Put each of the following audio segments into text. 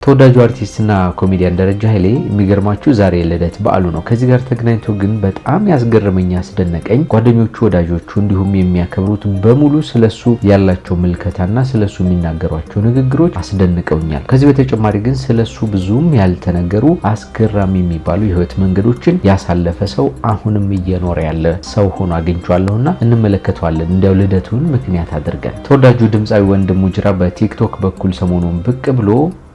ተወዳጁ አርቲስትና ኮሜዲያን ደረጃ ኃይሌ የሚገርማችሁ ዛሬ ልደት በዓሉ ነው። ከዚህ ጋር ተገናኝቶ ግን በጣም ያስገረመኝ ያስደነቀኝ ጓደኞቹ፣ ወዳጆቹ እንዲሁም የሚያከብሩት በሙሉ ስለሱ ያላቸው ምልከታና ስለሱ የሚናገሯቸው ንግግሮች አስደንቀውኛል። ከዚህ በተጨማሪ ግን ስለሱ ብዙም ያልተነገሩ አስገራሚ የሚባሉ የህይወት መንገዶችን ያሳለፈ ሰው አሁንም እየኖረ ያለ ሰው ሆኖ አግኝቼዋለሁና እንመለከተዋለን። እንዲያው ልደቱን ምክንያት አድርገን ተወዳጁ ድምጻዊ ወንድሙ ጅራ በቲክቶክ በኩል ሰሞኑን ብቅ ብሎ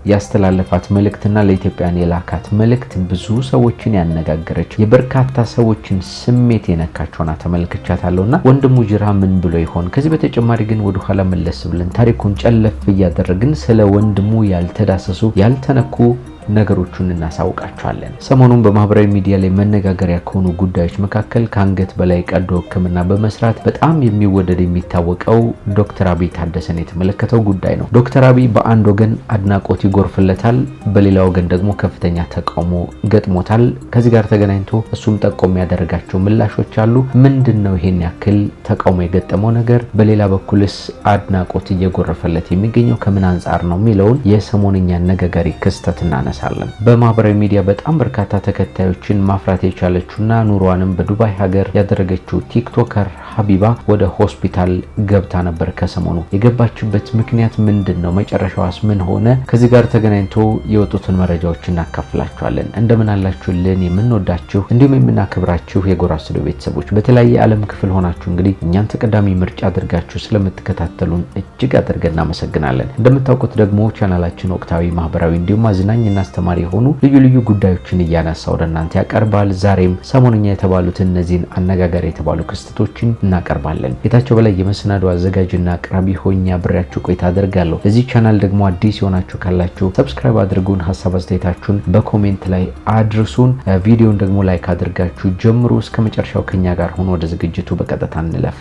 ያስተላለፋት መልእክትና ለኢትዮጵያን የላካት መልእክት ብዙ ሰዎችን ያነጋገረች የበርካታ ሰዎችን ስሜት የነካቸውና ተመልክቻታለሁና ወንድሙ ጅራ ምን ብሎ ይሆን? ከዚህ በተጨማሪ ግን ወደ ኋላ መለስ ብለን ታሪኩን ጨለፍ እያደረግን ስለ ወንድሙ ያልተዳሰሱ ያልተነኩ ነገሮችን እናሳውቃቸዋለን። ሰሞኑን በማህበራዊ ሚዲያ ላይ መነጋገሪያ ከሆኑ ጉዳዮች መካከል ከአንገት በላይ ቀዶ ሕክምና በመስራት በጣም የሚወደድ የሚታወቀው ዶክተር አብይ ታደሰን የተመለከተው ጉዳይ ነው። ዶክተር አብይ በአንድ ወገን አድናቆት ይጎርፍለታል፣ በሌላ ወገን ደግሞ ከፍተኛ ተቃውሞ ገጥሞታል። ከዚህ ጋር ተገናኝቶ እሱም ጠቆም ያደረጋቸው ምላሾች አሉ። ምንድነው ይሄን ያክል ተቃውሞ የገጠመው ነገር? በሌላ በኩልስ አድናቆት እየጎረፈለት የሚገኘው ከምን አንጻር ነው የሚለውን የሰሞንኛ አነጋጋሪ ክስተት እናነሳለን። በማህበራዊ ሚዲያ በጣም በርካታ ተከታዮችን ማፍራት የቻለችውና ኑሯንም በዱባይ ሀገር ያደረገችው ቲክቶከር ሀቢባ ወደ ሆስፒታል ገብታ ነበር። ከሰሞኑ የገባችበት ምክንያት ምንድነው? መጨረሻዋስ ምን ሆነ? ከዚህ ጋር ተገናኝቶ የወጡትን መረጃዎች እናካፍላችኋለን። እንደምን አላችሁልን? የምንወዳችሁ እንዲሁም የምናከብራችሁ የጎራ ስቱዲዮ ቤተሰቦች በተለያየ ዓለም ክፍል ሆናችሁ እንግዲህ እኛን ተቀዳሚ ምርጫ አድርጋችሁ ስለምትከታተሉን እጅግ አድርገን እናመሰግናለን። እንደምታውቁት ደግሞ ቻናላችን ወቅታዊ፣ ማህበራዊ እንዲሁም አዝናኝና አስተማሪ የሆኑ ልዩ ልዩ ጉዳዮችን እያነሳ ወደ እናንተ ያቀርባል። ዛሬም ሰሞንኛ የተባሉትን እነዚህን አነጋጋሪ የተባሉ ክስተቶችን እናቀርባለን። ጌታቸው በላይ የመሰናዶ አዘጋጅና አቅራቢ ሆኜ አብሬያችሁ ቆይታ አደርጋለሁ። ለዚህ ቻናል ደግሞ አዲስ የሆናችሁ ካላችሁ ሰብስክራይብ አድርጉን፣ ሐሳብ አስተያየታችሁን በኮሜንት ላይ አድርሱን። ቪዲዮን ደግሞ ላይክ አድርጋችሁ ጀምሩ። እስከ መጨረሻው ከኛ ጋር ሆኖ ወደ ዝግጅቱ በቀጥታ እንለፍ።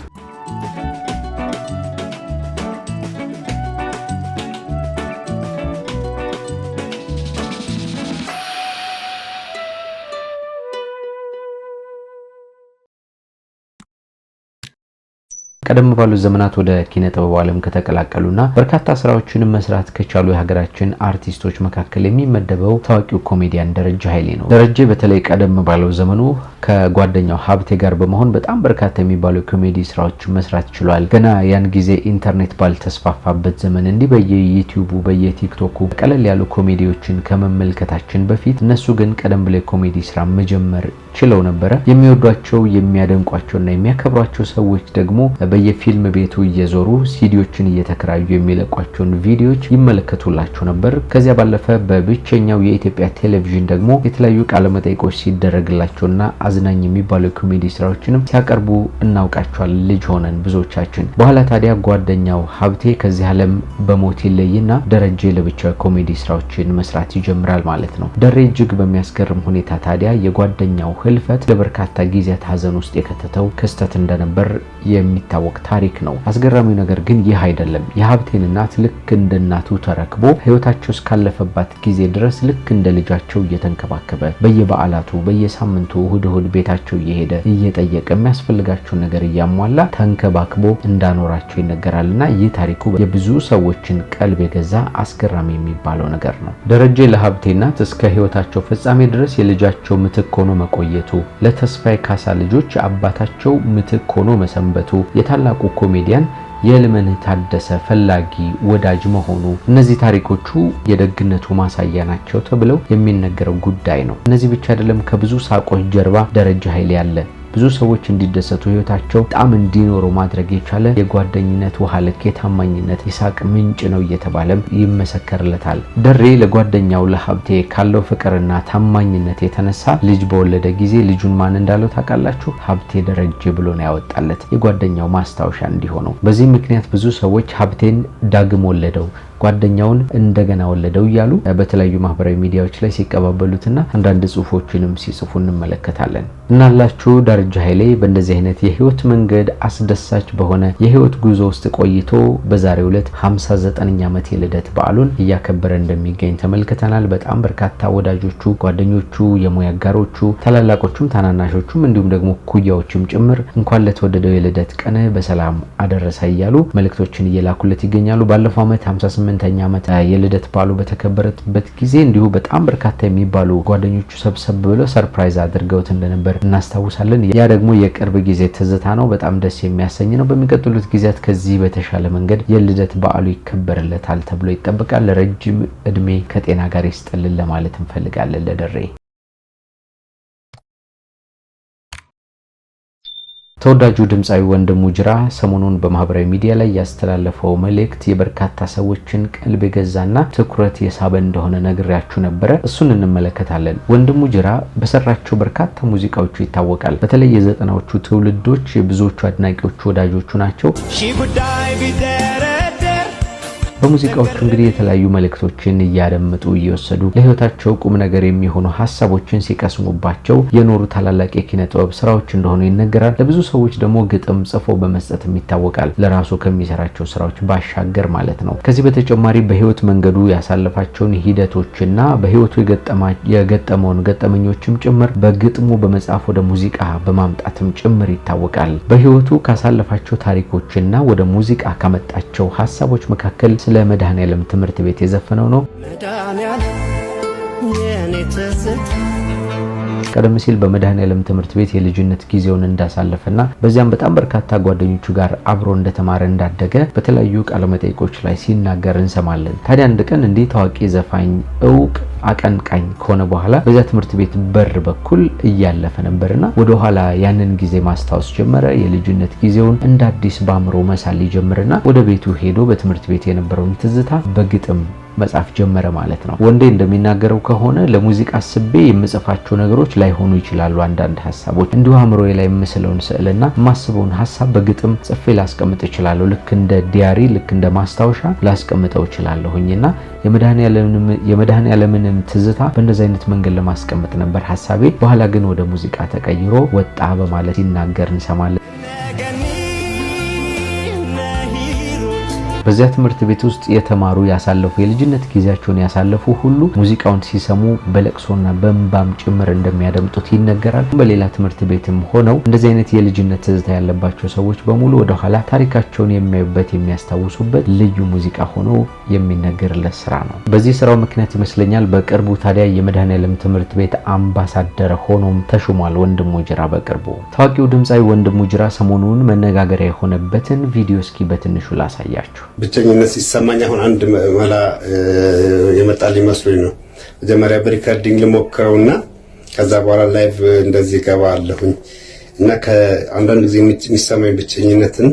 ቀደም ባሉ ዘመናት ወደ ኪነ ጥበብ ዓለም ከተቀላቀሉና በርካታ ስራዎችን መስራት ከቻሉ የሀገራችን አርቲስቶች መካከል የሚመደበው ታዋቂው ኮሜዲያን ደረጃ ኃይሌ ነው። ደረጃ በተለይ ቀደም ባለው ዘመኑ ከጓደኛው ሀብቴ ጋር በመሆን በጣም በርካታ የሚባሉ ኮሜዲ ስራዎችን መስራት ችሏል። ገና ያን ጊዜ ኢንተርኔት ባልተስፋፋበት ዘመን እንዲህ በየዩቲዩቡ በየቲክቶኩ ቀለል ያሉ ኮሜዲዎችን ከመመልከታችን በፊት እነሱ ግን ቀደም ብለው ኮሜዲ ስራ መጀመር ችለው ነበረ። የሚወዷቸው የሚያደንቋቸውና የሚያከብሯቸው ሰዎች ደግሞ በየፊልም ቤቱ እየዞሩ ሲዲዎችን እየተከራዩ የሚለቋቸውን ቪዲዮዎች ይመለከቱላቸው ነበር። ከዚያ ባለፈ በብቸኛው የኢትዮጵያ ቴሌቪዥን ደግሞ የተለያዩ ቃለ መጠይቆች ሲደረግላቸውና አዝናኝ የሚባሉ ኮሜዲ ስራዎችንም ሲያቀርቡ እናውቃቸዋለን ልጅ ሆነን ብዙዎቻችን። በኋላ ታዲያ ጓደኛው ሀብቴ ከዚህ ዓለም በሞት ይለይና ደረጃ ለብቻው ኮሜዲ ስራዎችን መስራት ይጀምራል ማለት ነው። ደሬ እጅግ በሚያስገርም ሁኔታ ታዲያ የጓደኛው ህልፈት ለበርካታ ጊዜያት ሀዘን ውስጥ የከተተው ክስተት እንደነበር የሚታወቅ ታሪክ ነው። አስገራሚው ነገር ግን ይህ አይደለም። የሀብቴን እናት ልክ እንደ እናቱ ተረክቦ ህይወታቸው እስካለፈባት ጊዜ ድረስ ልክ እንደ ልጃቸው እየተንከባከበ በየበዓላቱ በየሳምንቱ እሁድ እሁድ ቤታቸው እየሄደ እየጠየቀ የሚያስፈልጋቸው ነገር እያሟላ ተንከባክቦ እንዳኖራቸው ይነገራልና ይህ ታሪኩ የብዙ ሰዎችን ቀልብ የገዛ አስገራሚ የሚባለው ነገር ነው። ደረጃ ለሀብቴ እናት እስከ ህይወታቸው ፍጻሜ ድረስ የልጃቸው ምትክ ሆኖ መቆየቱ፣ ለተስፋዬ ካሳ ልጆች አባታቸው ምትክ ሆኖ መሰንበቱ፣ የታላቁ ኮሜዲያን የልመንህ ታደሰ ፈላጊ ወዳጅ መሆኑ፣ እነዚህ ታሪኮቹ የደግነቱ ማሳያ ናቸው ተብለው የሚነገረው ጉዳይ ነው። እነዚህ ብቻ አይደለም። ከብዙ ሳቆች ጀርባ ደረጃ ኃይሌ ያለ ብዙ ሰዎች እንዲደሰቱ ህይወታቸው ጣም እንዲኖሩ ማድረግ የቻለ የጓደኝነት ውሃ ልክ የታማኝነት የሳቅ ምንጭ ነው እየተባለም ይመሰከርለታል። ደሬ ለጓደኛው ለሀብቴ ካለው ፍቅርና ታማኝነት የተነሳ ልጅ በወለደ ጊዜ ልጁን ማን እንዳለው ታውቃላችሁ? ሀብቴ ደረጀ ብሎ ነው ያወጣለት የጓደኛው ማስታወሻ እንዲሆነው። በዚህ ምክንያት ብዙ ሰዎች ሀብቴን ዳግም ወለደው፣ ጓደኛውን እንደገና ወለደው እያሉ በተለያዩ ማህበራዊ ሚዲያዎች ላይ ሲቀባበሉትና አንዳንድ ጽሁፎችንም ሲጽፉ እንመለከታለን። እናላችሁ ደረጃ ኃይሌ በእንደዚህ አይነት የህይወት መንገድ አስደሳች በሆነ የህይወት ጉዞ ውስጥ ቆይቶ በዛሬው ዕለት 59ኛ ዓመት የልደት በዓሉን እያከበረ እንደሚገኝ ተመልክተናል። በጣም በርካታ ወዳጆቹ፣ ጓደኞቹ፣ የሙያ አጋሮቹ፣ ታላላቆቹም ታናናሾቹም እንዲሁም ደግሞ ኩያዎችም ጭምር እንኳን ለተወደደው የልደት ቀን በሰላም አደረሰ እያሉ መልእክቶችን እየላኩለት ይገኛሉ። ባለፈው ዓመት 58 8ኛ ዓመት የልደት በዓሉ በተከበረበት ጊዜ እንዲሁ በጣም በርካታ የሚባሉ ጓደኞቹ ሰብሰብ ብለው ሰርፕራይዝ አድርገውት እንደነበር እናስታውሳለን። ያ ደግሞ የቅርብ ጊዜ ትዝታ ነው። በጣም ደስ የሚያሰኝ ነው። በሚቀጥሉት ጊዜያት ከዚህ በተሻለ መንገድ የልደት በዓሉ ይከበርለታል ተብሎ ይጠበቃል። ረጅም እድሜ ከጤና ጋር ይስጥልን ለማለት እንፈልጋለን ለደሬ። ተወዳጁ ድምጻዊ ወንድሙ ጅራ ሰሞኑን በማህበራዊ ሚዲያ ላይ ያስተላለፈው መልእክት የበርካታ ሰዎችን ቀልብ የገዛና ትኩረት የሳበ እንደሆነ ነግሬያችሁ ነበር። እሱን እንመለከታለን። ወንድሙ ጅራ በሰራቸው በርካታ ሙዚቃዎቹ ይታወቃል። በተለይ የዘጠናዎቹ ትውልዶች የብዙዎቹ አድናቂዎቹ ወዳጆቹ ናቸው። በሙዚቃዎቹ እንግዲህ የተለያዩ መልእክቶችን እያደመጡ እየወሰዱ ለህይወታቸው ቁም ነገር የሚሆኑ ሐሳቦችን ሲቀስሙባቸው የኖሩ ታላላቅ የኪነ ጥበብ ስራዎች እንደሆኑ ይነገራል። ለብዙ ሰዎች ደግሞ ግጥም ጽፎ በመስጠትም ይታወቃል። ለራሱ ከሚሰራቸው ስራዎች ባሻገር ማለት ነው። ከዚህ በተጨማሪ በህይወት መንገዱ ያሳለፋቸውን ሂደቶችና በህይወቱ የገጠመውን ገጠመኞችም ጭምር በግጥሙ በመጻፍ ወደ ሙዚቃ በማምጣትም ጭምር ይታወቃል። በህይወቱ ካሳለፋቸው ታሪኮችና ወደ ሙዚቃ ካመጣቸው ሐሳቦች መካከል ለመድኃኔዓለም ትምህርት ቤት የዘፈነው ነው። ቀደም ሲል በመድኃኔዓለም ትምህርት ቤት የልጅነት ጊዜውን እንዳሳለፈና በዚያም በጣም በርካታ ጓደኞቹ ጋር አብሮ እንደተማረ እንዳደገ በተለያዩ ቃለ መጠይቆች ላይ ሲናገር እንሰማለን። ታዲያ አንድ ቀን እንዲህ ታዋቂ ዘፋኝ እውቅ አቀንቃኝ ከሆነ በኋላ በዛ ትምህርት ቤት በር በኩል እያለፈ ነበርና ወደ ኋላ ያንን ጊዜ ማስታወስ ጀመረ። የልጅነት ጊዜውን እንደ አዲስ ባምሮ መሳል ጀመረና ወደ ቤቱ ሄዶ በትምህርት ቤት የነበረውን ትዝታ በግጥም መጻፍ ጀመረ ማለት ነው። ወንዴ እንደሚናገረው ከሆነ ለሙዚቃ አስቤ የምጽፋቸው ነገሮች ላይሆኑ ይችላሉ። አንዳንድ ሐሳቦች እንዲሁ አእምሮዬ ላይ የምስለውን ስዕልና ማስበውን ሐሳብ በግጥም ጽፌ ላስቀምጥ እችላለሁ። ልክ እንደ ዲያሪ፣ ልክ እንደ ማስታወሻ ላስቀምጠው እችላለሁኝና የመድኃኔዓለምንም ትዝታ በእንደዚህ አይነት መንገድ ለማስቀመጥ ነበር ሐሳቤ። በኋላ ግን ወደ ሙዚቃ ተቀይሮ ወጣ በማለት ይናገር እንሰማለን። በዚያ ትምህርት ቤት ውስጥ የተማሩ ያሳለፉ የልጅነት ጊዜያቸውን ያሳለፉ ሁሉ ሙዚቃውን ሲሰሙ በለቅሶና በእንባም ጭምር እንደሚያደምጡት ይነገራል። በሌላ ትምህርት ቤትም ሆነው እንደዚህ አይነት የልጅነት ትዝታ ያለባቸው ሰዎች በሙሉ ወደ ኋላ ታሪካቸውን የሚያዩበት የሚያስታውሱበት ልዩ ሙዚቃ ሆኖ የሚነገርለት ስራ ነው። በዚህ ስራው ምክንያት ይመስለኛል በቅርቡ ታዲያ የመድኃኔዓለም ትምህርት ቤት አምባሳደር ሆኖም ተሹሟል ወንድሙ ጅራ። በቅርቡ ታዋቂው ድምጻዊ ወንድሙ ጅራ ሰሞኑን መነጋገሪያ የሆነበትን ቪዲዮ እስኪ በትንሹ ላሳያችሁ። ብቸኝነት ሲሰማኝ አሁን አንድ መላ የመጣልኝ መስሎኝ ነው። መጀመሪያ በሪከርዲንግ ልሞክረውና ከዛ በኋላ ላይቭ እንደዚህ ገባለሁኝ እና ከአንዳንድ ጊዜ የሚሰማኝ ብቸኝነትን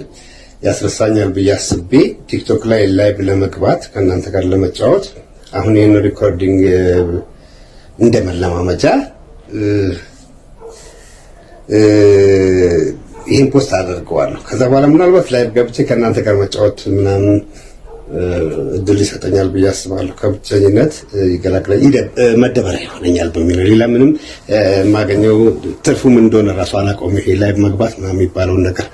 ያስረሳኛል ብዬ አስቤ ቲክቶክ ላይ ላይቭ ለመግባት ከእናንተ ጋር ለመጫወት አሁን ይሄን ሪኮርዲንግ እንደመለማመጃ ይሄን ፖስት አደርገዋለሁ። ከዛ በኋላ ምናልባት ላይቭ ገብቼ ከእናንተ ጋር መጫወት ምናምን እድል ይሰጠኛል ብዬ አስባለሁ። ከብቸኝነት ይገላግላል፣ መደበሪያ ይሆነኛል በሚለው ሌላ ምንም የማገኘው ትርፉም እንደሆነ ራሱ አላውቀውም። ይሄ ላይቭ መግባት ምናምን የሚባለውን ነገር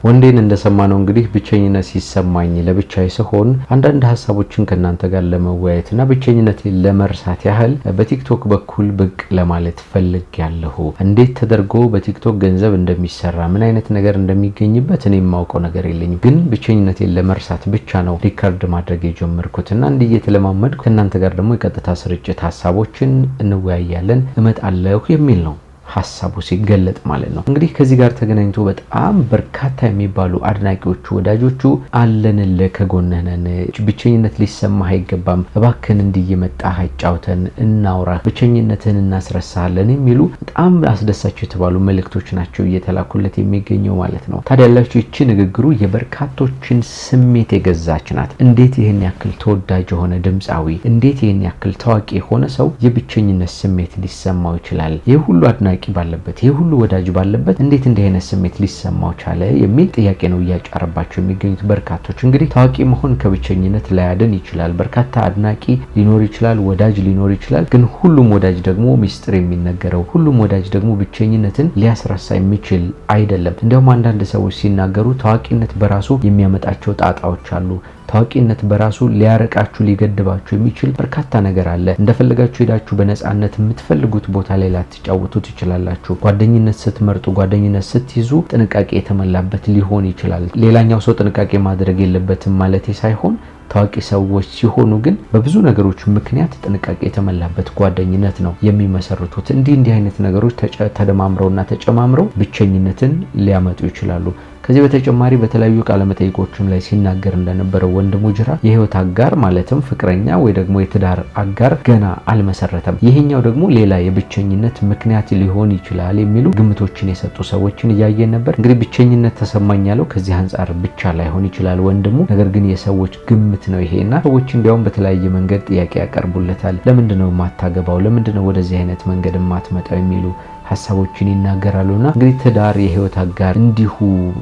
ወንዴን እንደሰማነው እንግዲህ ብቸኝነት ሲሰማኝ ለብቻዬ ስሆን አንዳንድ ሐሳቦችን ከናንተ ጋር ለመወያየትና ብቸኝነትን ለመርሳት ያህል በቲክቶክ በኩል ብቅ ለማለት ፈልጌያለሁ። እንዴት ተደርጎ በቲክቶክ ገንዘብ እንደሚሰራ ምን አይነት ነገር እንደሚገኝበት እኔ የማውቀው ነገር የለኝም። ግን ብቸኝነትን ለመርሳት ብቻ ነው ሪከርድ ማድረግ የጀመርኩትና እንዲህ እየተለማመድኩ ከናንተ ጋር ደግሞ የቀጥታ ስርጭት ሐሳቦችን እንወያያለን እመጣለሁ የሚል ነው ሐሳቡ ሲገለጥ ማለት ነው። እንግዲህ ከዚህ ጋር ተገናኝቶ በጣም በርካታ የሚባሉ አድናቂዎቹ ወዳጆቹ አለንልህ ከጎንህ ነን፣ ብቸኝነት ሊሰማህ አይገባም፣ እባክህን እንዲየመጣህ አጫውተን እናውራ፣ ብቸኝነትን እናስረሳለን የሚሉ በጣም አስደሳች የተባሉ መልእክቶች ናቸው እየተላኩለት የሚገኘው ማለት ነው። ታዲያ ያላችሁ እቺ ንግግሩ የበርካቶችን ስሜት የገዛች ናት። እንዴት ይሄን ያክል ተወዳጅ የሆነ ድምጻዊ፣ እንዴት ይሄን ያክል ታዋቂ የሆነ ሰው የብቸኝነት ስሜት ሊሰማው ይችላል? ይሄ ሁሉ አድናቂ ባለበት ይሄ ሁሉ ወዳጅ ባለበት እንዴት እንዲህ አይነት ስሜት ሊሰማው ቻለ የሚል ጥያቄ ነው እያጫረባቸው የሚገኙት በርካቶች። እንግዲህ ታዋቂ መሆን ከብቸኝነት ላያድን ይችላል። በርካታ አድናቂ ሊኖር ይችላል፣ ወዳጅ ሊኖር ይችላል። ግን ሁሉም ወዳጅ ደግሞ ሚስጥር የሚነገረው ሁሉም ወዳጅ ደግሞ ብቸኝነትን ሊያስረሳ የሚችል አይደለም። እንደውም አንዳንድ ሰዎች ሲናገሩ ታዋቂነት በራሱ የሚያመጣቸው ጣጣዎች አሉ። ታዋቂነት በራሱ ሊያረቃችሁ ሊገድባችሁ የሚችል በርካታ ነገር አለ። እንደፈለጋችሁ ሄዳችሁ በነፃነት የምትፈልጉት ቦታ ላይ ላትጫወቱ ትችላላችሁ። ትችላላችሁ። ጓደኝነት ስትመርጡ፣ ጓደኝነት ስትይዙ ጥንቃቄ የተሞላበት ሊሆን ይችላል። ሌላኛው ሰው ጥንቃቄ ማድረግ የለበትም ማለት ሳይሆን ታዋቂ ሰዎች ሲሆኑ ግን በብዙ ነገሮች ምክንያት ጥንቃቄ የተሞላበት ጓደኝነት ነው የሚመሰርቱት። እንዲህ አይነት ነገሮች ተደማምረውና ተጨማምረው ብቸኝነትን ሊያመጡ ይችላሉ። ከዚህ በተጨማሪ በተለያዩ ቃለ መጠይቆችም ላይ ሲናገር እንደነበረው ወንድሙ ጅራ የህይወት አጋር ማለትም ፍቅረኛ ወይ ደግሞ የትዳር አጋር ገና አልመሰረተም፣ ይሄኛው ደግሞ ሌላ የብቸኝነት ምክንያት ሊሆን ይችላል የሚሉ ግምቶችን የሰጡ ሰዎችን እያየን ነበር። እንግዲህ ብቸኝነት ተሰማኝ ያለው ከዚህ አንጻር ብቻ ላይሆን ይችላል ወንድሙ፣ ነገር ግን የሰዎች ግምት ነው ይሄና ሰዎች እንዲያውም በተለያየ መንገድ ጥያቄ ያቀርቡለታል። ለምንድነው የማታገባው? ለምንድነው ወደዚህ አይነት መንገድ የማትመጣው? የሚሉ ሀሳቦችን ይናገራሉና እንግዲህ ትዳር የህይወት አጋር እንዲሁ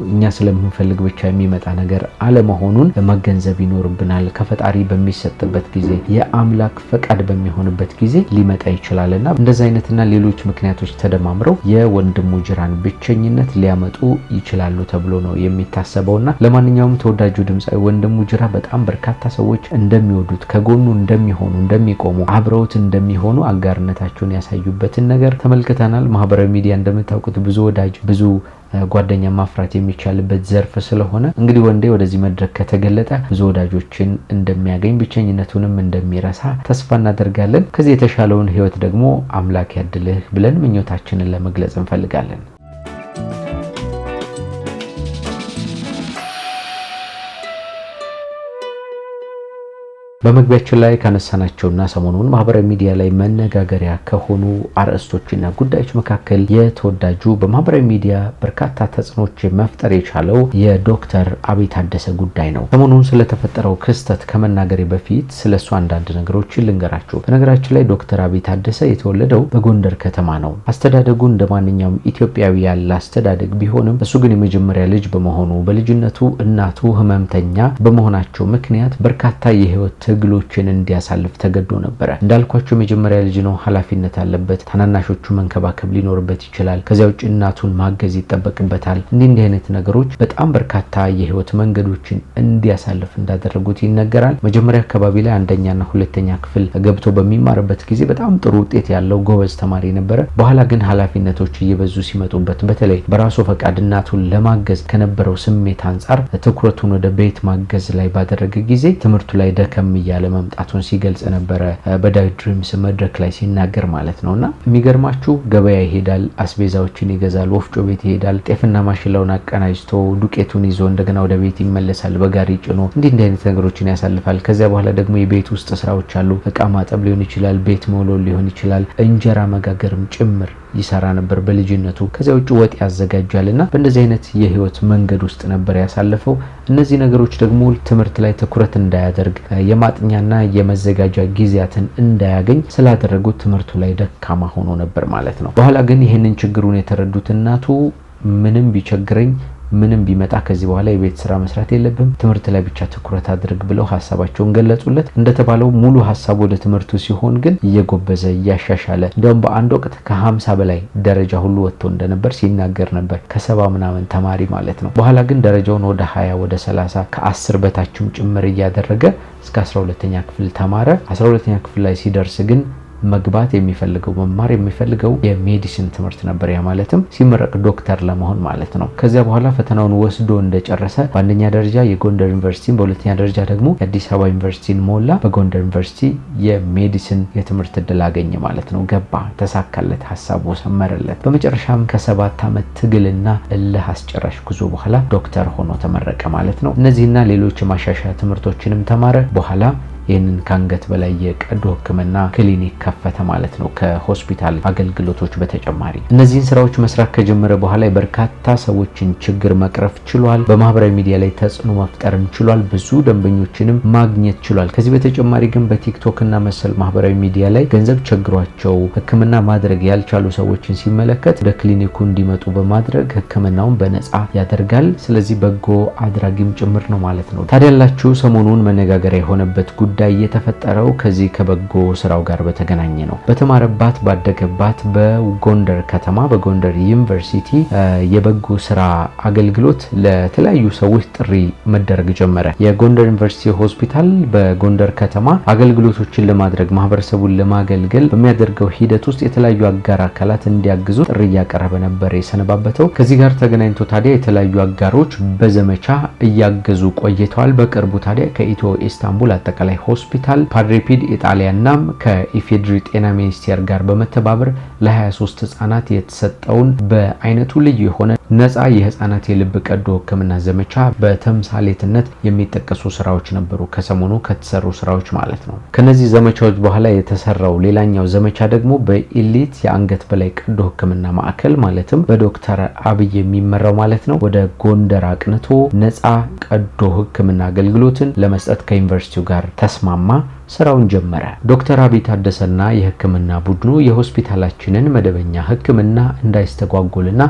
እኛ ስለምንፈልግ ብቻ የሚመጣ ነገር አለመሆኑን መገንዘብ ይኖርብናል። ከፈጣሪ በሚሰጥበት ጊዜ የአምላክ ፈቃድ በሚሆንበት ጊዜ ሊመጣ ይችላልና እንደዚህ አይነትና ሌሎች ምክንያቶች ተደማምረው የወንድሙ ጅራን ብቸኝነት ሊያመጡ ይችላሉ ተብሎ ነው የሚታሰበውና ለማንኛውም ተወዳጁ ድምጻዊ ወንድሙ ጅራ በጣም በርካታ ሰዎች እንደሚወዱት፣ ከጎኑ እንደሚሆኑ፣ እንደሚቆሙ፣ አብረውት እንደሚሆኑ አጋርነታቸውን ያሳዩበትን ነገር ተመልክተናል። ማህበራዊ ሚዲያ እንደምታውቁት ብዙ ወዳጅ ብዙ ጓደኛ ማፍራት የሚቻልበት ዘርፍ ስለሆነ እንግዲህ ወንዴ ወደዚህ መድረክ ከተገለጠ ብዙ ወዳጆችን እንደሚያገኝ ብቸኝነቱንም እንደሚረሳ ተስፋ እናደርጋለን። ከዚህ የተሻለውን ህይወት ደግሞ አምላክ ያድልህ ብለን ምኞታችንን ለመግለጽ እንፈልጋለን። በመግቢያችን ላይ ካነሳናቸውና ሰሞኑን ማህበራዊ ሚዲያ ላይ መነጋገሪያ ከሆኑ አርዕስቶችና ጉዳዮች መካከል የተወዳጁ በማህበራዊ ሚዲያ በርካታ ተጽዕኖች መፍጠር የቻለው የዶክተር አብይ ታደሰ ጉዳይ ነው። ሰሞኑን ስለተፈጠረው ክስተት ከመናገሬ በፊት ስለሱ አንዳንድ ነገሮችን ልንገራችሁ። በነገራችን ላይ ዶክተር አብይ ታደሰ የተወለደው በጎንደር ከተማ ነው። አስተዳደጉ እንደማንኛውም ኢትዮጵያዊ ያለ አስተዳደግ ቢሆንም እሱ ግን የመጀመሪያ ልጅ በመሆኑ በልጅነቱ እናቱ ህመምተኛ በመሆናቸው ምክንያት በርካታ የህይወት ትግሎችን እንዲያሳልፍ ተገዶ ነበር። እንዳልኳቸው የመጀመሪያ ልጅ ነው፣ ኃላፊነት አለበት። ታናናሾቹ መንከባከብ ሊኖርበት ይችላል። ከዚያ ውጭ እናቱን ማገዝ ይጠበቅበታል። እንዲህ አይነት ነገሮች በጣም በርካታ የህይወት መንገዶችን እንዲያሳልፍ እንዳደረጉት ይነገራል። መጀመሪያ አካባቢ ላይ አንደኛና ሁለተኛ ክፍል ገብቶ በሚማርበት ጊዜ በጣም ጥሩ ውጤት ያለው ጎበዝ ተማሪ ነበረ። በኋላ ግን ኃላፊነቶች እየበዙ ሲመጡበት በተለይ በራሱ ፈቃድ እናቱን ለማገዝ ከነበረው ስሜት አንጻር ትኩረቱን ወደ ቤት ማገዝ ላይ ባደረገ ጊዜ ትምህርቱ ላይ ደከም እያለ መምጣቱን ሲገልጽ ነበረ። በዳዊት ድሪምስ መድረክ ላይ ሲናገር ማለት ነውና የሚገርማችሁ ገበያ ይሄዳል፣ አስቤዛዎችን ይገዛል፣ ወፍጮ ቤት ይሄዳል፣ ጤፍና ማሽላውን አቀናጅቶ ዱቄቱን ይዞ እንደገና ወደ ቤት ይመለሳል በጋሪ ጭኖ። እንዲህ አይነት ነገሮችን ያሳልፋል። ከዚያ በኋላ ደግሞ የቤት ውስጥ ስራዎች አሉ። እቃ ማጠብ ሊሆን ይችላል፣ ቤት መወልወል ሊሆን ይችላል፣ እንጀራ መጋገርም ጭምር ይሰራ ነበር በልጅነቱ። ከዚያ ውጭ ወጥ ያዘጋጃልና በእንደዚህ አይነት የህይወት መንገድ ውስጥ ነበር ያሳለፈው። እነዚህ ነገሮች ደግሞ ትምህርት ላይ ትኩረት እንዳያደርግ የማጥኛና የመዘጋጃ ጊዜያትን እንዳያገኝ ስላደረጉት ትምህርቱ ላይ ደካማ ሆኖ ነበር ማለት ነው። በኋላ ግን ይህንን ችግሩን የተረዱት እናቱ ምንም ቢቸግረኝ ምንም ቢመጣ ከዚህ በኋላ የቤት ስራ መስራት የለብም፣ ትምህርት ላይ ብቻ ትኩረት አድርግ ብለው ሀሳባቸውን ገለጹለት። እንደተባለው ሙሉ ሀሳብ ወደ ትምህርቱ ሲሆን ግን እየጎበዘ እያሻሻለ እንደውም በአንድ ወቅት ከ50 በላይ ደረጃ ሁሉ ወጥቶ እንደነበር ሲናገር ነበር። ከ70 ምናምን ተማሪ ማለት ነው። በኋላ ግን ደረጃውን ወደ 20 ወደ 30 ከ10 በታችም ጭምር እያደረገ እስከ 12ኛ ክፍል ተማረ። 12ኛ ክፍል ላይ ሲደርስ ግን መግባት የሚፈልገው መማር የሚፈልገው የሜዲሲን ትምህርት ነበር። ያ ማለትም ሲመረቅ ዶክተር ለመሆን ማለት ነው። ከዚያ በኋላ ፈተናውን ወስዶ እንደጨረሰ በአንደኛ ደረጃ የጎንደር ዩኒቨርሲቲ፣ በሁለተኛ ደረጃ ደግሞ የአዲስ አበባ ዩኒቨርሲቲን ሞላ። በጎንደር ዩኒቨርሲቲ የሜዲሲን የትምህርት እድል አገኘ ማለት ነው። ገባ፣ ተሳካለት፣ ሀሳቡ ሰመረለት። በመጨረሻም ከ7 ዓመት ትግልና እልህ አስጨራሽ ጉዞ በኋላ ዶክተር ሆኖ ተመረቀ ማለት ነው። እነዚህና ሌሎች ማሻሻያ ትምህርቶችንም ተማረ። በኋላ ይህንን ከአንገት በላይ የቀዶ ሕክምና ክሊኒክ ከፈተ ማለት ነው። ከሆስፒታል አገልግሎቶች በተጨማሪ እነዚህን ስራዎች መስራት ከጀመረ በኋላ በርካታ ሰዎችን ችግር መቅረፍ ችሏል። በማህበራዊ ሚዲያ ላይ ተጽዕኖ መፍጠርም ችሏል። ብዙ ደንበኞችንም ማግኘት ችሏል። ከዚህ በተጨማሪ ግን በቲክቶክ እና መሰል ማህበራዊ ሚዲያ ላይ ገንዘብ ቸግሯቸው ሕክምና ማድረግ ያልቻሉ ሰዎችን ሲመለከት ወደ ክሊኒኩ እንዲመጡ በማድረግ ሕክምናውን በነፃ ያደርጋል። ስለዚህ በጎ አድራጊም ጭምር ነው ማለት ነው። ታዲያላችሁ ሰሞኑን መነጋገሪያ የሆነበት ጉዳይ ጉዳይ የተፈጠረው ከዚህ ከበጎ ስራው ጋር በተገናኘ ነው። በተማረባት ባደገባት በጎንደር ከተማ በጎንደር ዩኒቨርሲቲ የበጎ ስራ አገልግሎት ለተለያዩ ሰዎች ጥሪ መደረግ ጀመረ። የጎንደር ዩኒቨርሲቲ ሆስፒታል በጎንደር ከተማ አገልግሎቶችን ለማድረግ ማህበረሰቡን ለማገልገል በሚያደርገው ሂደት ውስጥ የተለያዩ አጋር አካላት እንዲያግዙ ጥሪ እያቀረበ ነበር የሰነባበተው። ከዚህ ጋር ተገናኝቶ ታዲያ የተለያዩ አጋሮች በዘመቻ እያገዙ ቆይተዋል። በቅርቡ ታዲያ ከኢትዮ ኢስታንቡል አጠቃላይ ሆስፒታል፣ ፓድሬፒድ ኢጣሊያና ከኢፌድሪ ጤና ሚኒስቴር ጋር በመተባበር ለ23 ህጻናት የተሰጠውን በአይነቱ ልዩ የሆነ ነፃ የህፃናት የልብ ቀዶ ህክምና ዘመቻ በተምሳሌትነት የሚጠቀሱ ስራዎች ነበሩ። ከሰሞኑ ከተሰሩ ስራዎች ማለት ነው። ከነዚህ ዘመቻዎች በኋላ የተሰራው ሌላኛው ዘመቻ ደግሞ በኢሊት የአንገት በላይ ቀዶ ህክምና ማዕከል ማለትም በዶክተር አብይ የሚመራው ማለት ነው ወደ ጎንደር አቅንቶ ነፃ ቀዶ ህክምና አገልግሎትን ለመስጠት ከዩኒቨርሲቲው ጋር ተስማማ። ስራውን ጀመረ። ዶክተር አብይ ታደሰና የህክምና ቡድኑ የሆስፒታላችንን መደበኛ ህክምና እንዳይስተጓጎልና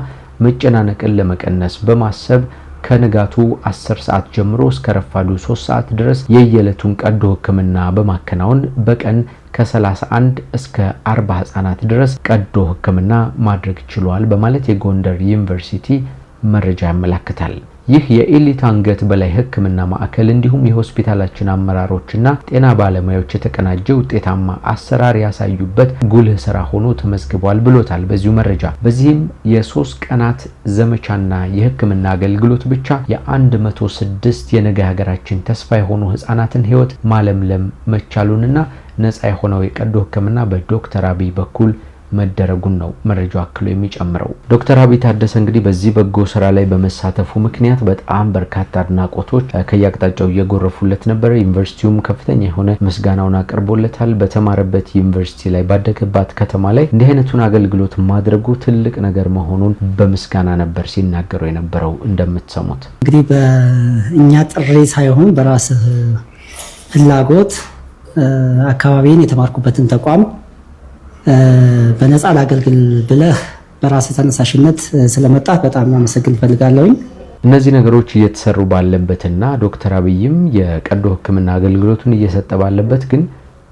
መጨናነቅን ለመቀነስ በማሰብ ከንጋቱ 10 ሰዓት ጀምሮ እስከ ረፋዱ 3 ሰዓት ድረስ የየለቱን ቀዶ ህክምና በማከናወን በቀን ከ31 እስከ 40 ህጻናት ድረስ ቀዶ ህክምና ማድረግ ችሏል በማለት የጎንደር ዩኒቨርሲቲ መረጃ ያመለክታል። ይህ የኢሊት አንገት በላይ ህክምና ማዕከል እንዲሁም የሆስፒታላችን አመራሮችና ጤና ባለሙያዎች የተቀናጀ ውጤታማ አሰራር ያሳዩበት ጉልህ ስራ ሆኖ ተመዝግቧል ብሎታል በዚሁ መረጃ። በዚህም የ3 ቀናት ዘመቻና የህክምና አገልግሎት ብቻ የ106 የነገ ሀገራችን ተስፋ የሆኑ ህፃናትን ህይወት ማለምለም መቻሉንና ነፃ የሆነው የቀዶ ህክምና በዶክተር አብይ በኩል መደረጉን ነው መረጃው አክሎ የሚጨምረው። ዶክተር አብይ ታደሰ እንግዲህ በዚህ በጎ ስራ ላይ በመሳተፉ ምክንያት በጣም በርካታ አድናቆቶች ከያቅጣጫው እየጎረፉለት ነበር። ዩኒቨርሲቲውም ከፍተኛ የሆነ ምስጋናውን አቅርቦለታል። በተማረበት ዩኒቨርሲቲ ላይ ባደገባት ከተማ ላይ እንዲህ አይነቱን አገልግሎት ማድረጉ ትልቅ ነገር መሆኑን በምስጋና ነበር ሲናገሩ የነበረው። እንደምትሰሙት እንግዲህ በእኛ ጥሪ ሳይሆን በራስህ ፍላጎት አካባቢን የተማርኩበትን ተቋም በነፃ ላገልግል ብለህ በራስ ተነሳሽነት ስለመጣህ በጣም ማመሰግን ፈልጋለሁኝ። እነዚህ ነገሮች እየተሰሩ ባለበትና ዶክተር አብይም የቀዶ ህክምና አገልግሎቱን እየሰጠ ባለበት ግን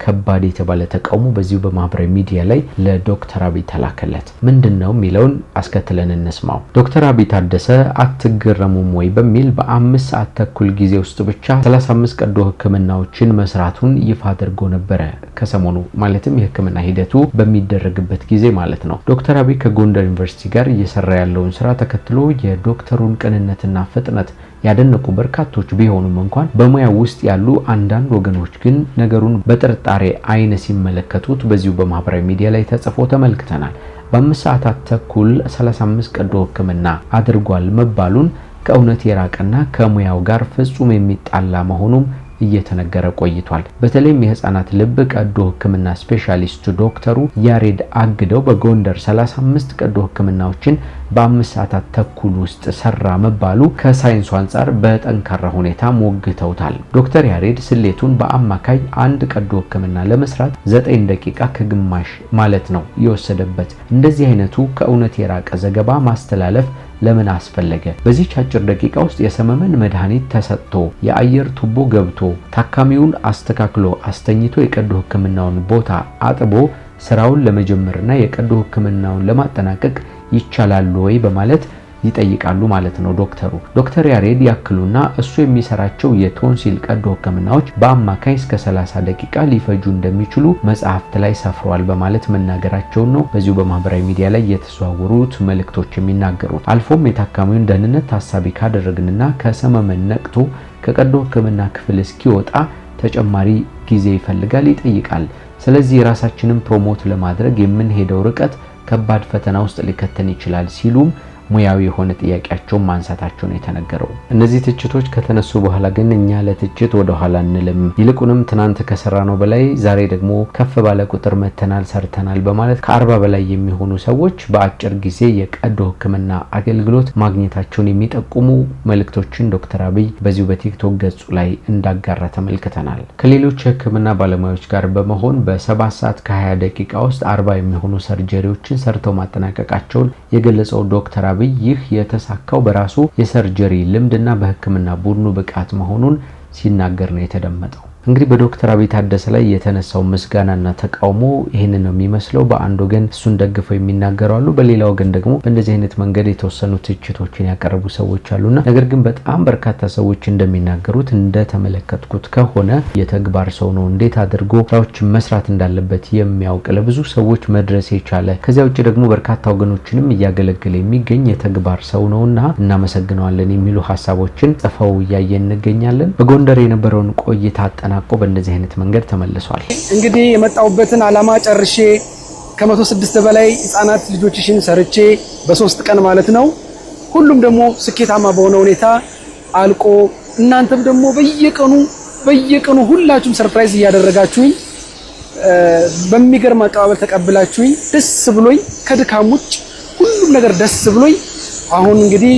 ከባድ የተባለ ተቃውሞ በዚሁ በማህበራዊ ሚዲያ ላይ ለዶክተር አብይ ተላከለት። ምንድነው የሚለውን አስከትለን እንስማው። ዶክተር አብይ ታደሰ አትገረሙም ወይ በሚል በ5 ሰዓት ተኩል ጊዜ ውስጥ ብቻ 35 ቀዶ ህክምናዎችን መስራቱን ይፋ አድርጎ ነበረ። ከሰሞኑ ማለትም የህክምና ሂደቱ በሚደረግበት ጊዜ ማለት ነው። ዶክተር አብይ ከጎንደር ዩኒቨርሲቲ ጋር እየሰራ ያለውን ስራ ተከትሎ የዶክተሩን ቅንነትና ፍጥነት ያደነቁ በርካቶች ቢሆኑም እንኳን በሙያው ውስጥ ያሉ አንዳንድ ወገኖች ግን ነገሩን በጥርጣሬ አይን ሲመለከቱት በዚሁ በማህበራዊ ሚዲያ ላይ ተጽፎ ተመልክተናል። በ5 ሰዓታት ተኩል 35 ቀዶ ህክምና አድርጓል መባሉን ከእውነት የራቀና ከሙያው ጋር ፍጹም የሚጣላ መሆኑም እየተነገረ ቆይቷል። በተለይም የህፃናት ልብ ቀዶ ህክምና ስፔሻሊስት ዶክተሩ ያሬድ አግደው በጎንደር 35 ቀዶ ህክምናዎችን በ5 ሰዓታት ተኩል ውስጥ ሰራ መባሉ ከሳይንሱ አንጻር በጠንካራ ሁኔታ ሞግተውታል። ዶክተር ያሬድ ስሌቱን በአማካይ አንድ ቀዶ ህክምና ለመስራት 9 ደቂቃ ከግማሽ ማለት ነው የወሰደበት። እንደዚህ አይነቱ ከእውነት የራቀ ዘገባ ማስተላለፍ ለምን አስፈለገ? በዚህ አጭር ደቂቃ ውስጥ የሰመመን መድኃኒት ተሰጥቶ የአየር ቱቦ ገብቶ ታካሚውን አስተካክሎ አስተኝቶ የቀዶ ህክምናውን ቦታ አጥቦ ስራውን ለመጀመርና የቀዶ ህክምናውን ለማጠናቀቅ ይቻላል ወይ በማለት ይጠይቃሉ ማለት ነው ዶክተሩ። ዶክተር ያሬድ ያክሉና እሱ የሚሰራቸው የቶንሲል ቀዶ ህክምናዎች በአማካይ እስከ 30 ደቂቃ ሊፈጁ እንደሚችሉ መጽሐፍት ላይ ሰፍሯል በማለት መናገራቸውን ነው በዚሁ በማህበራዊ ሚዲያ ላይ የተዘዋወሩት መልእክቶች የሚናገሩት። አልፎም የታካሚውን ደህንነት ታሳቢ ካደረግንና ከሰመመን ነቅቶ ከቀዶ ህክምና ክፍል እስኪወጣ ተጨማሪ ጊዜ ይፈልጋል፣ ይጠይቃል። ስለዚህ ራሳችንን ፕሮሞት ለማድረግ የምንሄደው ርቀት ከባድ ፈተና ውስጥ ሊከተን ይችላል ሲሉም ሙያዊ የሆነ ጥያቄያቸውን ማንሳታቸው ነው የተነገረው። እነዚህ ትችቶች ከተነሱ በኋላ ግን እኛ ለትችት ወደ ኋላ እንልም፣ ይልቁንም ትናንት ከሰራነው በላይ ዛሬ ደግሞ ከፍ ባለ ቁጥር መተናል ሰርተናል በማለት ከ40 በላይ የሚሆኑ ሰዎች በአጭር ጊዜ የቀዶ ህክምና አገልግሎት ማግኘታቸውን የሚጠቁሙ መልእክቶችን ዶክተር አብይ በዚሁ በቲክቶክ ገጹ ላይ እንዳጋራ ተመልክተናል። ከሌሎች የህክምና ባለሙያዎች ጋር በመሆን በ7 ሰዓት ከ20 ደቂቃ ውስጥ 40 የሚሆኑ ሰርጀሪዎችን ሰርተው ማጠናቀቃቸውን የገለጸው ዶክተር አብይ ይህ የተሳካው በራሱ የሰርጀሪ ልምድና በህክምና ቡድኑ ብቃት መሆኑን ሲናገር ነው የተደመጠው። እንግዲህ በዶክተር አብይ ታደሰ ላይ የተነሳው ምስጋናና ተቃውሞ ይሄንን ነው የሚመስለው። በአንድ ወገን እሱን ደግፈው የሚናገሩ አሉ፣ በሌላ ወገን ደግሞ በእንደዚህ አይነት መንገድ የተወሰኑ ትችቶችን ያቀርቡ ሰዎች አሉና ነገር ግን በጣም በርካታ ሰዎች እንደሚናገሩት እንደተመለከትኩት ከሆነ የተግባር ሰው ነው። እንዴት አድርጎ ስራዎችን መስራት እንዳለበት የሚያውቅ ለብዙ ሰዎች መድረስ የቻለ ከዚያ ውጭ ደግሞ በርካታ ወገኖችንም እያገለገለ የሚገኝ የተግባር ሰው ነውና እናመሰግነዋለን የሚሉ ሀሳቦችን ጽፈው እያየን እንገኛለን። በጎንደር የነበረውን ቆይታ አጠናቆ በእንደዚህ አይነት መንገድ ተመልሷል። እንግዲህ የመጣውበትን አላማ ጨርሼ ከ106 በላይ ህፃናት ልጆችሽን ሰርቼ በ3 ቀን ማለት ነው ሁሉም ደግሞ ስኬታማ በሆነ ሁኔታ አልቆ እናንተም ደግሞ በየቀኑ ሁላችሁም ሰርፕራይዝ እያደረጋችሁኝ በሚገርም አቀባበል ተቀብላችሁኝ ደስ ብሎኝ ከድካም ውጭ ሁሉም ነገር ደስ ብሎኝ አሁን እንግዲህ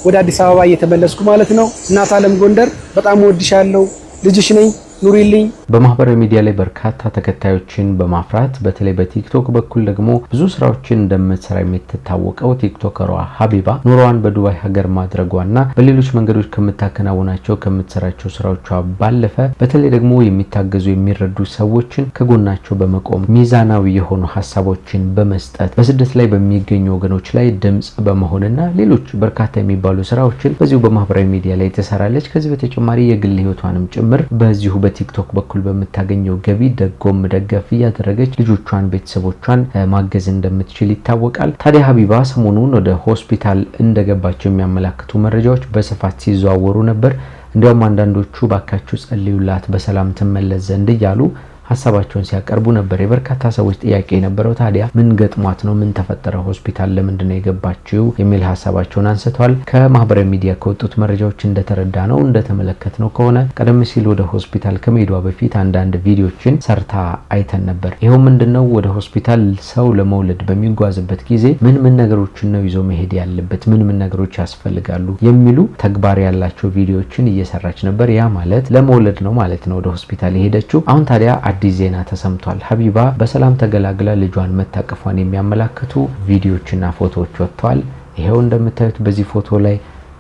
ወደ አዲስ አበባ እየተመለስኩ ማለት ነው። እናት ዓለም ጎንደር በጣም ወድሻለሁ፣ ልጅሽ ነኝ፣ ኑሪልኝ። በማህበራዊ ሚዲያ ላይ በርካታ ተከታዮችን በማፍራት በተለይ በቲክቶክ በኩል ደግሞ ብዙ ስራዎችን እንደምትሰራ የምትታወቀው ቲክቶከሯ ሀቢባ ኑሮዋን በዱባይ ሀገር ማድረጓና በሌሎች መንገዶች ከምታከናውናቸው ከምትሰራቸው ስራዎቿ ባለፈ በተለይ ደግሞ የሚታገዙ የሚረዱ ሰዎችን ከጎናቸው በመቆም ሚዛናዊ የሆኑ ሀሳቦችን በመስጠት በስደት ላይ በሚገኙ ወገኖች ላይ ድምጽ በመሆንና ሌሎች በርካታ የሚባሉ ስራዎችን በዚሁ በማህበራዊ ሚዲያ ላይ ትሰራለች። ከዚህ በተጨማሪ የግል ህይወቷንም ጭምር በዚሁ በቲክቶክ በኩል በመታገኘው ገቢ ደጎም ደገፍ እያደረገች ልጆቿን ቤተሰቦቿን ማገዝ እንደምትችል ይታወቃል። ታዲያ ሀቢባ ሰሞኑን ወደ ሆስፒታል እንደገባቸው የሚያመላክቱ መረጃዎች በስፋት ሲዘዋወሩ ነበር። እንዲያውም አንዳንዶቹ ባካችሁ ጸልዩላት በሰላም ትመለስ ዘንድ እያሉ ሀሳባቸውን ሲያቀርቡ ነበር። የበርካታ ሰዎች ጥያቄ የነበረው ታዲያ ምን ገጥሟት ነው፣ ምን ተፈጠረ፣ ሆስፒታል ለምንድን ነው የገባችው የሚል ሀሳባቸውን አንስተዋል። ከማህበራዊ ሚዲያ ከወጡት መረጃዎች እንደተረዳ ነው እንደተመለከትነው ከሆነ ቀደም ሲል ወደ ሆስፒታል ከመሄዷ በፊት አንዳንድ ቪዲዮችን ሰርታ አይተን ነበር። ይሄው ምንድነው ወደ ሆስፒታል ሰው ለመውለድ በሚጓዝበት ጊዜ ምን ነገሮችን ነው ይዞ መሄድ ያለበት፣ ምን ነገሮች ያስፈልጋሉ የሚሉ ተግባር ያላቸው ቪዲዮችን እየሰራች ነበር። ያ ማለት ለመውለድ ነው ማለት ነው ወደ ሆስፒታል የሄደችው። አሁን ታዲያ አዲስ ዜና ተሰምቷል። ሀቢባ በሰላም ተገላግላ ልጇን መታቀፏን የሚያመላክቱ ቪዲዮዎችና ፎቶዎች ወጥተዋል። ይሄው እንደምታዩት በዚህ ፎቶ ላይ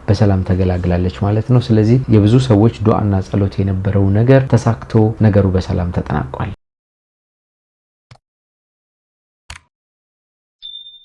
በሰላም ተገላግላለች ማለት ነው። ስለዚህ የብዙ ሰዎች ዱዓና ጸሎት የነበረው ነገር ተሳክቶ ነገሩ በሰላም ተጠናቋል።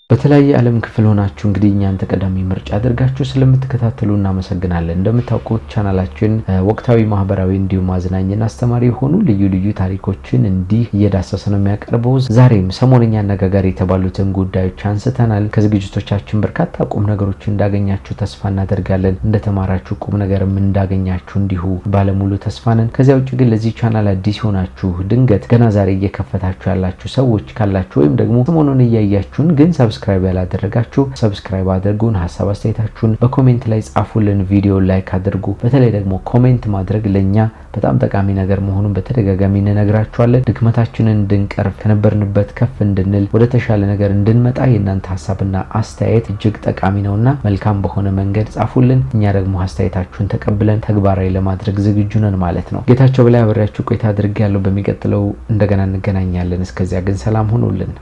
በተለያየ ዓለም ክፍል ሆናችሁ እንግዲህ እኛን ተቀዳሚ ምርጫ አድርጋችሁ ስለምትከታተሉ እናመሰግናለን። እንደምታውቁት ቻናላችን ወቅታዊ፣ ማህበራዊ እንዲሁም አዝናኝና አስተማሪ የሆኑ ልዩ ታሪኮችን እንዲህ እየዳሰሰ ነው የሚያቀርበው። ዛሬም ሰሞነኛ አነጋጋሪ የተባሉትን ጉዳዮች አንስተናል። ከዝግጅቶቻችን በርካታ ቁም ነገሮች እንዳገኛችሁ ተስፋ እናደርጋለን። እንደተማራችሁ ቁም ነገርም እንዳገኛችሁ እንዲሁ ባለሙሉ ተስፋ ነን። ከዚያ ውጭ ግን ለዚህ ቻናል አዲስ ሆናችሁ ድንገት ገና ዛሬ እየከፈታችሁ ያላችሁ ሰዎች ካላችሁ ወይም ደግሞ ሰሞኑን እያያችሁን ግን ሰብስክራይብ ያላደረጋችሁ ሰብስክራይብ አድርጉን። ሀሳብ አስተያየታችሁን በኮሜንት ላይ ጻፉልን። ቪዲዮ ላይክ አድርጉ። በተለይ ደግሞ ኮሜንት ማድረግ ለኛ በጣም ጠቃሚ ነገር መሆኑን በተደጋጋሚ እንነግራችኋለን። ድክመታችንን እንድንቀርፍ ከነበርንበት ከፍ እንድንል ወደ ተሻለ ነገር እንድንመጣ የእናንተ ሀሳብና አስተያየት እጅግ ጠቃሚ ነውና መልካም በሆነ መንገድ ጻፉልን። እኛ ደግሞ አስተያየታችሁን ተቀብለን ተግባራዊ ለማድረግ ዝግጁ ነን ማለት ነው። ጌታቸው በላይ አብሬያችሁ ቆይታ አድርጌያለሁ። በሚቀጥለው እንደገና እንገናኛለን። እስከዚያ ግን ሰላም ሁኑልን።